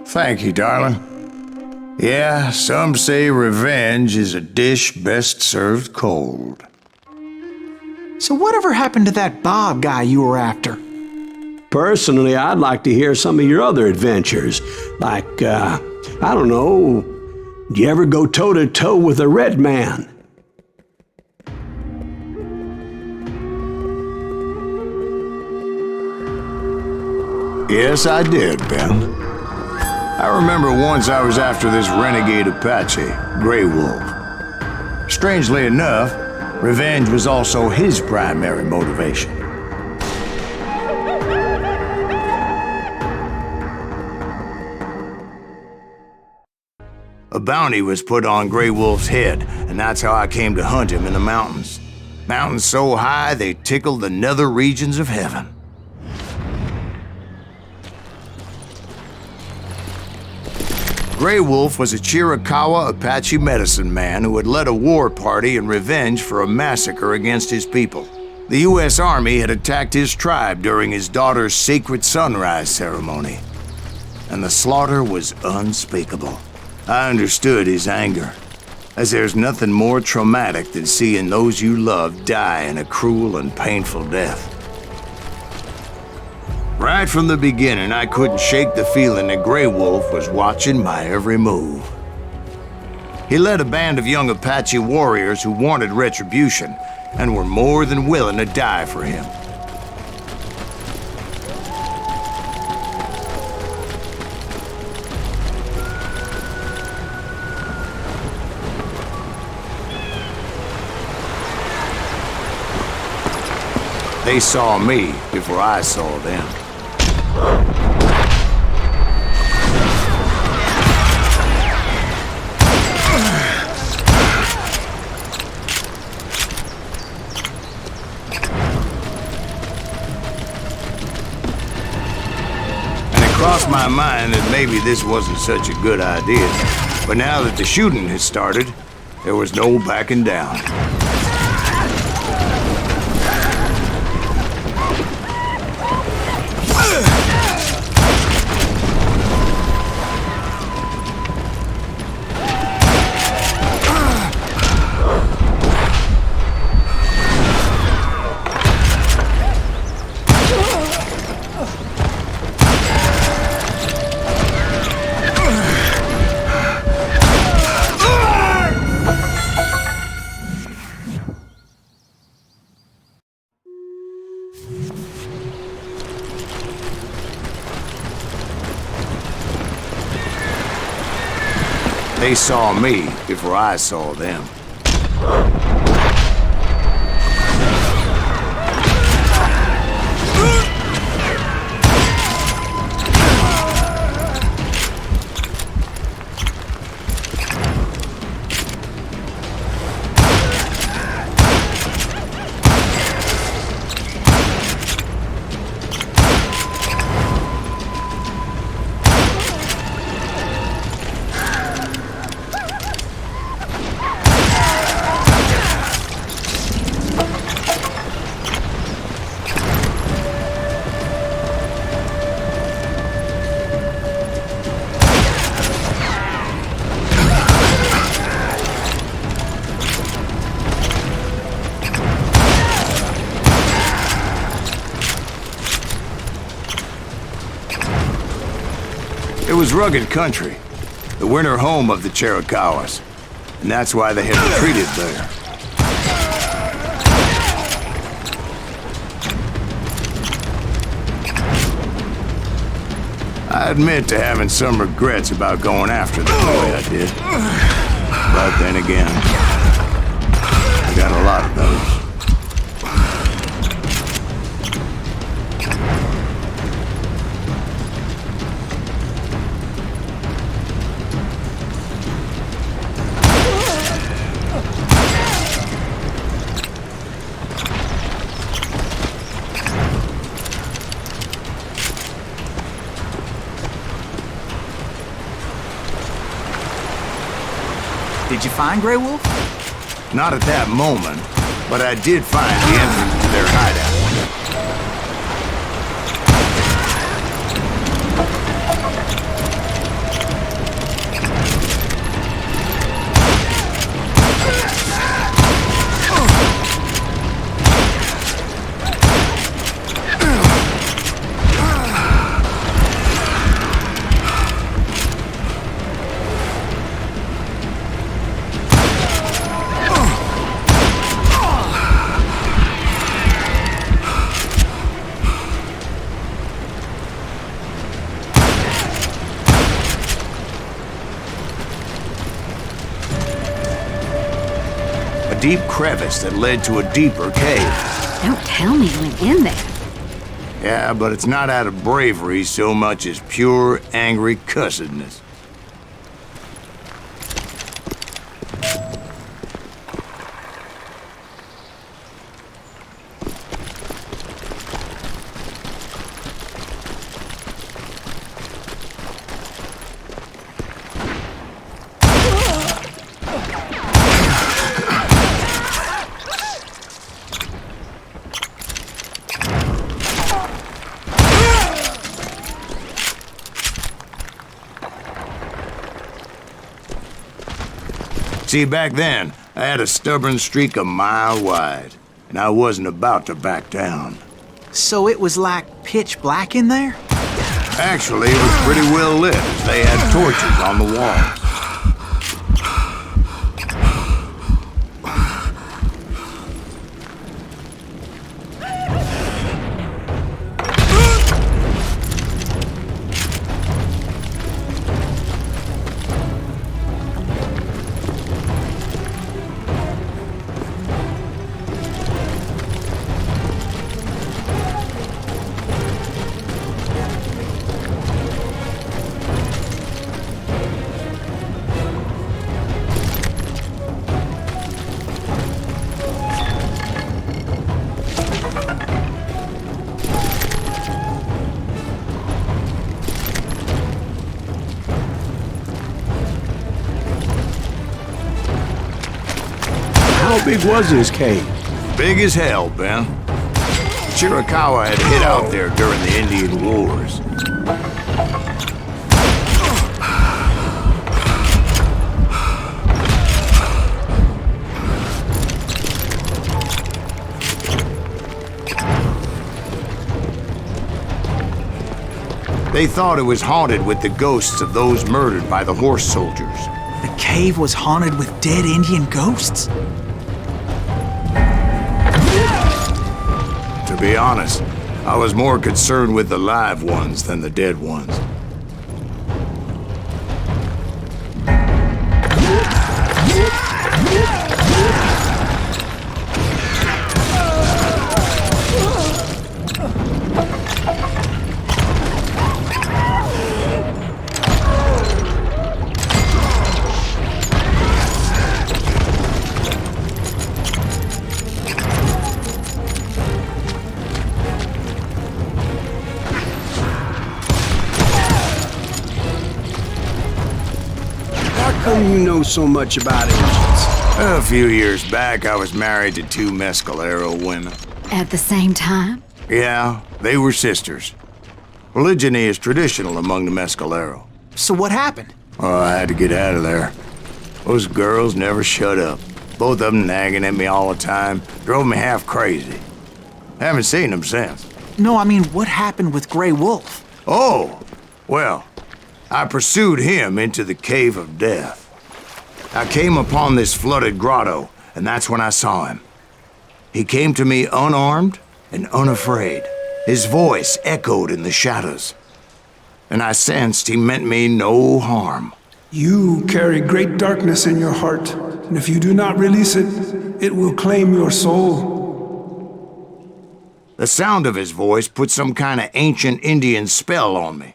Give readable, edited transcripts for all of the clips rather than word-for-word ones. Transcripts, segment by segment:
Thank you, darling. Yeah, some say revenge is a dish best served cold. So whatever happened to that Bob guy you were after? Personally, I'd like to hear some of your other adventures. Like, I don't know, do you ever go toe-to-toe with a red man? Yes, I did, Ben. I remember once I was after this renegade Apache, Grey Wolf. Strangely enough, revenge was also his primary motivation. A bounty was put on Grey Wolf's head, and that's how I came to hunt him in the mountains. Mountains so high they tickled the nether regions of heaven. Grey Wolf was a Chiricahua Apache medicine man who had led a war party in revenge for a massacre against his people. The U.S. Army had attacked his tribe during his daughter's sacred sunrise ceremony, and the slaughter was unspeakable. I understood his anger, as there's nothing more traumatic than seeing those you love die in a cruel and painful death. Right from the beginning, I couldn't shake the feeling that Grey Wolf was watching my every move. He led a band of young Apache warriors who wanted retribution and were more than willing to die for him. They saw me before I saw them. Crossed my mind that maybe this wasn't such a good idea. But now that the shooting had started, there was no backing down. They saw me before I saw them. It was rugged country, the winter home of the Chiricahuas, and that's why they had retreated there. I admit to having some regrets about going after them the way I did. But then again, I got a lot of those. Did you find Grey Wolf? Not at that moment, but I did find the entrance to their hideout. deep crevice that led to a deeper cave. Don't tell me you went in there. Yeah, but it's not out of bravery so much as pure, angry cussedness. See, back then, I had a stubborn streak a mile wide, and I wasn't about to back down. So it was like pitch black in there? Actually, it was pretty well lit, as they had torches on the walls. How big was this cave? Big as hell, Ben. Chiricahua had hid out there during the Indian Wars. They thought it was haunted with the ghosts of those murdered by the horse soldiers. The cave was haunted with dead Indian ghosts? To be honest, I was more concerned with the live ones than the dead ones. How come you know so much about Indians? A few years back, I was married to two Mescalero women. At the same time? Yeah, they were sisters. Polygyny is traditional among the Mescalero. So what happened? Oh, I had to get out of there. Those girls never shut up. Both of them nagging at me all the time. Drove me half crazy. Haven't seen them since. No, I mean, what happened with Grey Wolf? Oh, well, I pursued him into the Cave of Death. I came upon this flooded grotto, and that's when I saw him. He came to me unarmed and unafraid. His voice echoed in the shadows, and I sensed he meant me no harm. You carry great darkness in your heart, and if you do not release it, it will claim your soul. The sound of his voice put some kind of ancient Indian spell on me.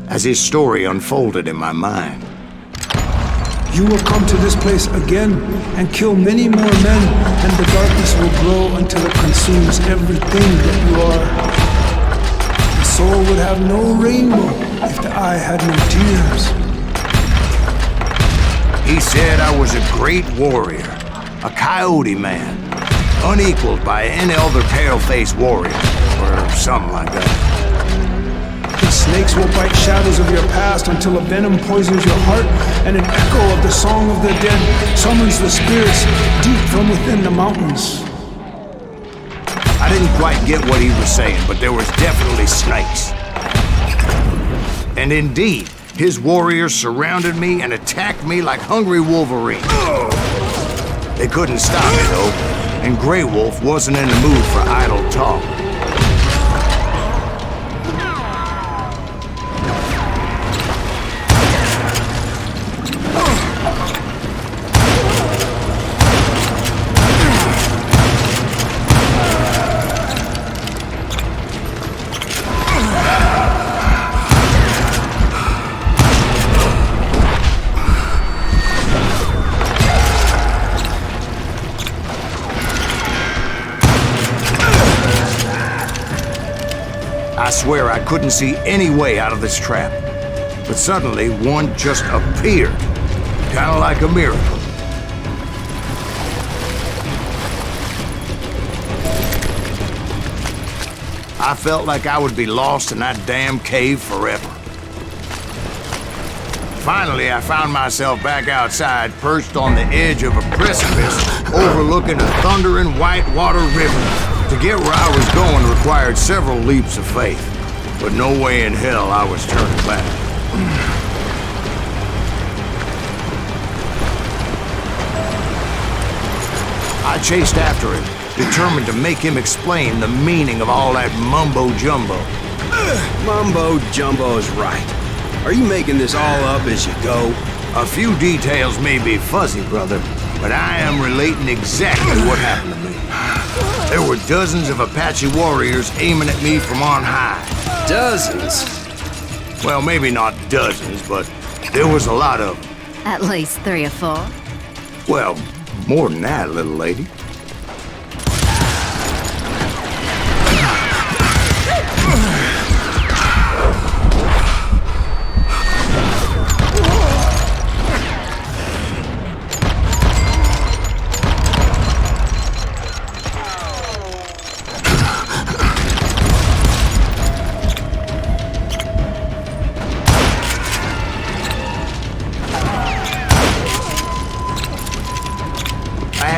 As his story unfolded in my mind, You will come to this place again and kill many more men, and the darkness will grow until it consumes everything that you are. The soul would have no rainbow if the eye had no tears. he said I was a great warrior, a coyote man, unequaled by any other pale-faced warrior, or something like that. The snakes will bite shadows of your past until a venom poisons your heart, and an echo of the song of the dead summons the spirits deep from within the mountains. I didn't quite get what he was saying, but there was definitely snakes. And indeed, his warriors surrounded me and attacked me like hungry wolverines. They couldn't stop me, though, and Grey Wolf wasn't in the mood for idle talk. I swear I couldn't see any way out of this trap. But suddenly, one just appeared, kind of like a miracle. I felt like I would be lost in that damn cave forever. Finally, I found myself back outside, perched on the edge of a precipice, overlooking a thundering whitewater river. To get where I was going required several leaps of faith, but no way in hell I was turning back. I chased after him, determined to make him explain the meaning of all that mumbo-jumbo. Mumbo-jumbo is right. Are you making this all up as you go? A few details may be fuzzy, brother, but I am relating exactly what happened to me. There were dozens of Apache warriors aiming at me from on high. Dozens? Well, maybe not dozens, but there was a lot of them. At least 3 or 4. Well, more than that, little lady.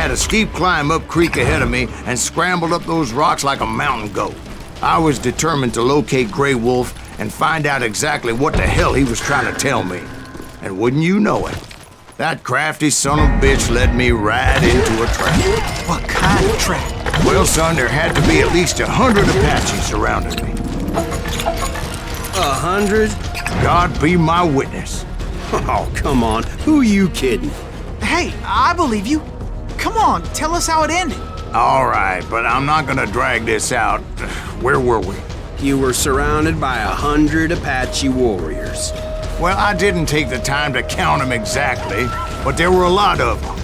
A steep climb up creek ahead of me and scrambled up those rocks like a mountain goat. I was determined to locate Grey Wolf and find out exactly what the hell he was trying to tell me. And wouldn't you know it, that crafty son of a bitch led me right into a trap. What kind of trap? Well, son, there had to be at least 100 Apaches surrounding me. 100? God be my witness. Oh, come on. Who are you kidding? Hey, I believe you. Come on, tell us how it ended. All right, but I'm not gonna drag this out. Where were we? You were surrounded by 100 Apache warriors. Well, I didn't take the time to count them exactly, but there were a lot of them.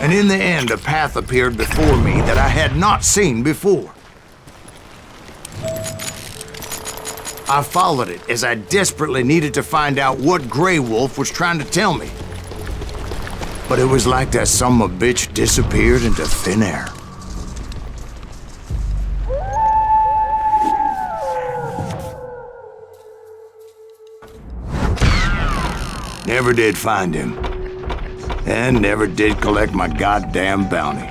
And in the end, a path appeared before me that I had not seen before. I followed it as I desperately needed to find out what Grey Wolf was trying to tell me. But it was like that son of a bitch disappeared into thin air. Never did find him. And never did collect my goddamn bounty.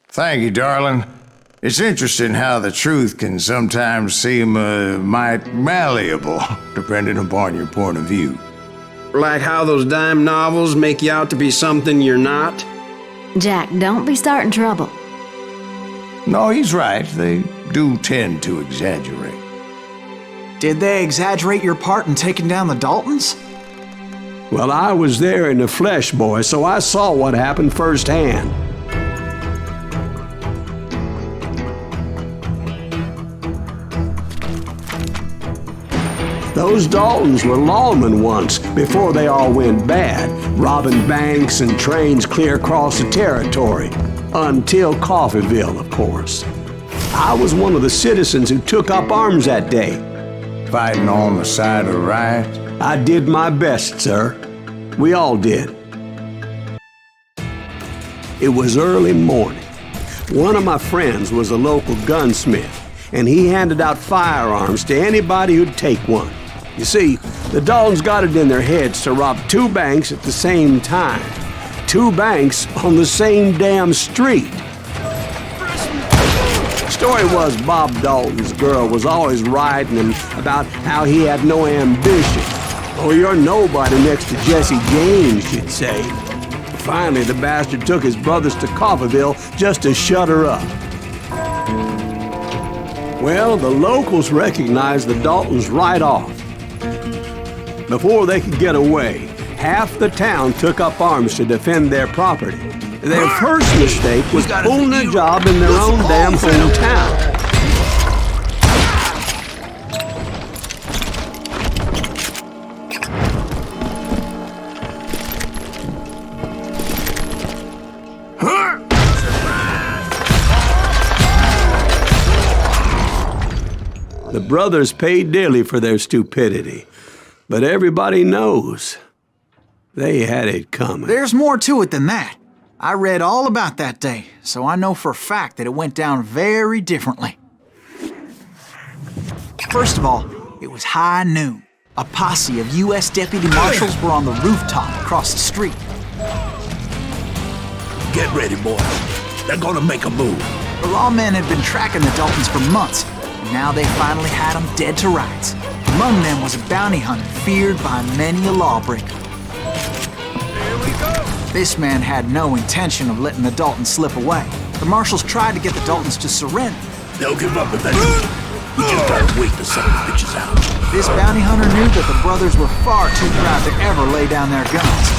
Thank you, darling. It's interesting how the truth can sometimes seem, might malleable, depending upon your point of view. Like how those dime novels make you out to be something you're not? Jack, don't be starting trouble. No, he's right. They do tend to exaggerate. Did they exaggerate your part in taking down the Daltons? Well, I was there in the flesh, boy, so I saw what happened firsthand. Those Daltons were lawmen once, before they all went bad, robbing banks and trains clear across the territory. Until Coffeeville, of course. I was one of the citizens who took up arms that day. Fighting on the side of the riot? I did my best, sir. We all did. It was early morning. One of my friends was a local gunsmith, and he handed out firearms to anybody who'd take one. You see, the Daltons got it in their heads to rob 2 banks at the same time. 2 banks on the same damn street. The story was Bob Dalton's girl was always writing him about how he had no ambition. Oh, you're nobody next to Jesse James, she'd say. Finally, the bastard took his brothers to Coffeyville just to shut her up. Well, the locals recognized the Daltons right off. Before they could get away, half the town took up arms to defend their property. Their first mistake was pulling a job in their own damn hometown. The brothers paid dearly for their stupidity, but everybody knows they had it coming. There's more to it than that. I read all about that day, so I know for a fact that it went down very differently. First of all, it was high noon. A posse of U.S. deputy marshals were on the rooftop across the street. Get ready, boys. They're gonna make a move. The lawmen had been tracking the Daltons for months, and now they finally had them dead to rights. Among them was a bounty hunter feared by many a lawbreaker. Here we go. This man had no intention of letting the Daltons slip away. The marshals tried to get the Daltons to surrender. They'll give up eventually. We just gotta wait to send the bitches out. This bounty hunter knew that the brothers were far too proud to ever lay down their guns.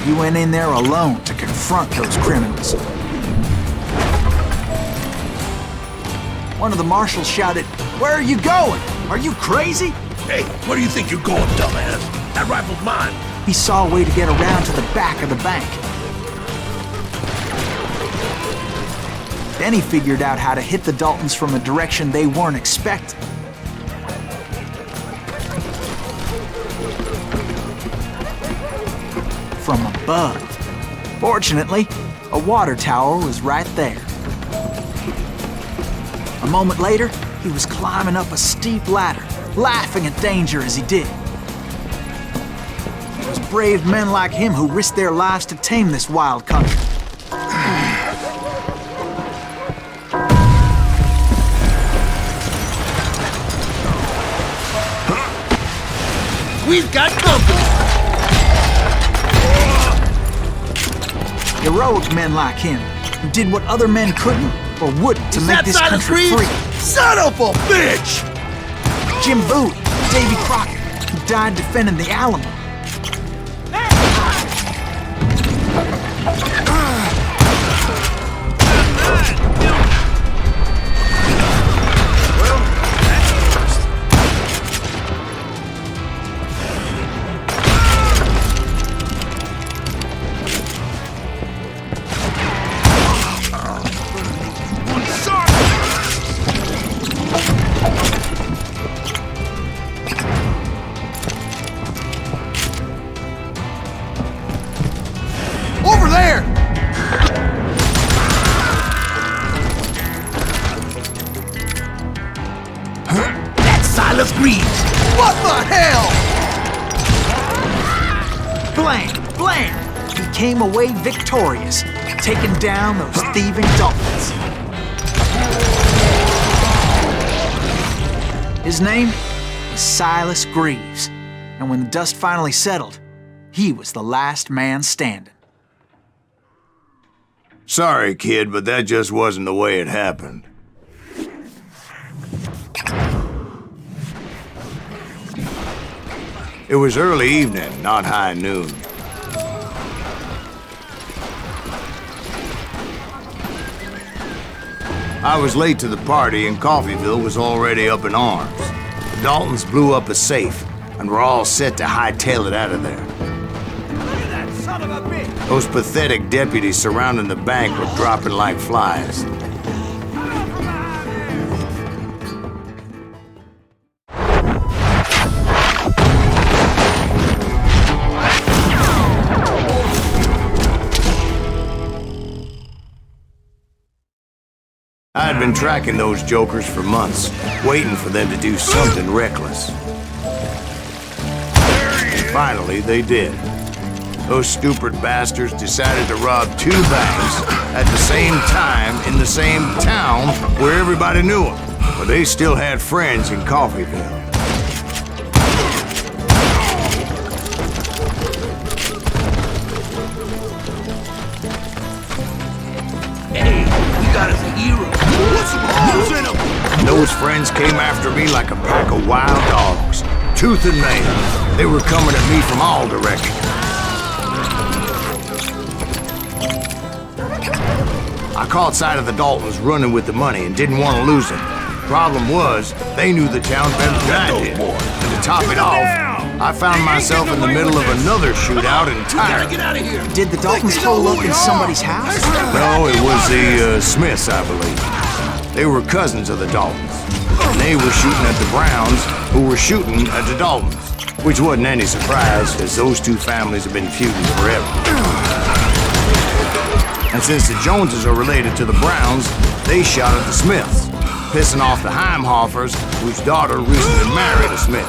He went in there alone to confront those criminals. One of the marshals shouted, "Where are you going? Are you crazy?" Hey, where do you think you're going, dumbass? That rifle's mine. He saw a way to get around to the back of the bank. Then he figured out how to hit the Daltons from a direction they weren't expecting. From above. Fortunately, a water tower was right there. A moment later, he was climbing up a steep ladder, laughing at danger as he did. It was brave men like him who risked their lives to tame this wild country. We've got company. Heroic men like him, who did what other men couldn't or wouldn't to make this country free. Son of a bitch! Jim Bowie, Davy Crockett, who died defending the Alamo. Over there! That's Silas Greaves! What the hell? Blam! Blam! He came away victorious, taking down those thieving Daltons. His name was Silas Greaves, and when the dust finally settled, he was the last man standing. Sorry, kid, but that just wasn't the way it happened. It was early evening, not high noon. I was late to the party and Coffeyville was already up in arms. The Daltons blew up a safe and were all set to hightail it out of there. Look at that son of a bitch! Those pathetic deputies surrounding the bank were dropping like flies. I had been tracking those jokers for months, waiting for them to do something reckless. Finally, they did. Those stupid bastards decided to rob 2 banks at the same time in the same town where everybody knew them. But they still had friends in Coffeyville. Hey, we got us a hero. Put some holes in him. Those friends came after me like a pack of wild dogs, tooth and nail. They were coming at me from all directions. I caught sight of the Daltons running with the money and didn't want to lose them. Problem was, they knew the town better than I did. And to top it off, I found myself in the middle of another shootout entirely. Get out of here. Did the Daltons hole up in somebody's house? No, it was the Smiths, I believe. They were cousins of the Daltons. And they were shooting at the Browns, who were shooting at the Daltons. Which wasn't any surprise, as those 2 families have been feuding forever. And since the Joneses are related to the Browns, they shot at the Smiths, pissing off the Heimhoffers, whose daughter recently married a Smith.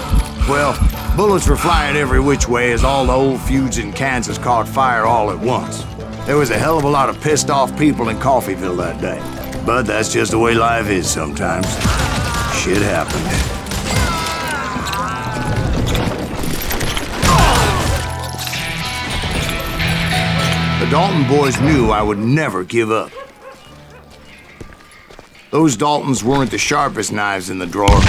Well, bullets were flying every which way as all the old feuds in Kansas caught fire all at once. There was a hell of a lot of pissed off people in Coffeyville that day. But that's just the way life is sometimes. Shit happened. The Dalton boys knew I would never give up. Those Daltons weren't the sharpest knives in the drawer,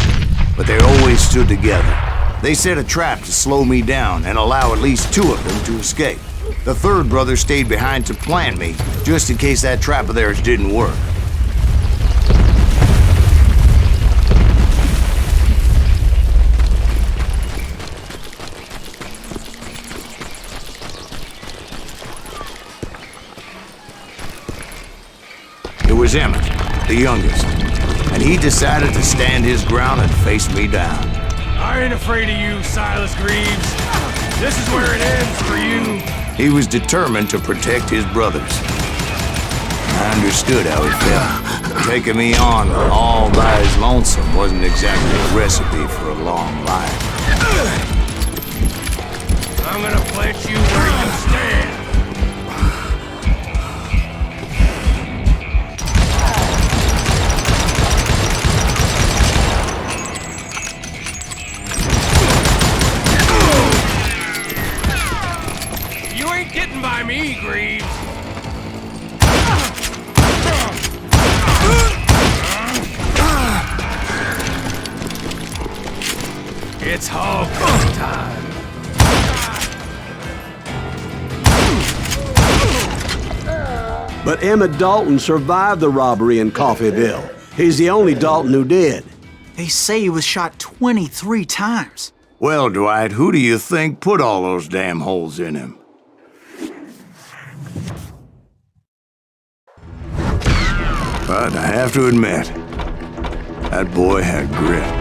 but they always stood together. They set a trap to slow me down and allow at least 2 of them to escape. The 3rd brother stayed behind to plant me, just in case that trap of theirs didn't work. It was Emmett, the youngest, and he decided to stand his ground and face me down. I ain't afraid of you, Silas Greaves. This is where it ends for you. He was determined to protect his brothers. I understood how he felt. Taking me on all by his lonesome wasn't exactly a recipe for a long life. I'm gonna plant you where you stand. Getting by me, Greaves. It's Hawk time. But Emmett Dalton survived the robbery in Coffeyville. He's the only Dalton who did. They say he was shot 23 times. Well, Dwight, who do you think put all those damn holes in him? But I have to admit, that boy had grit.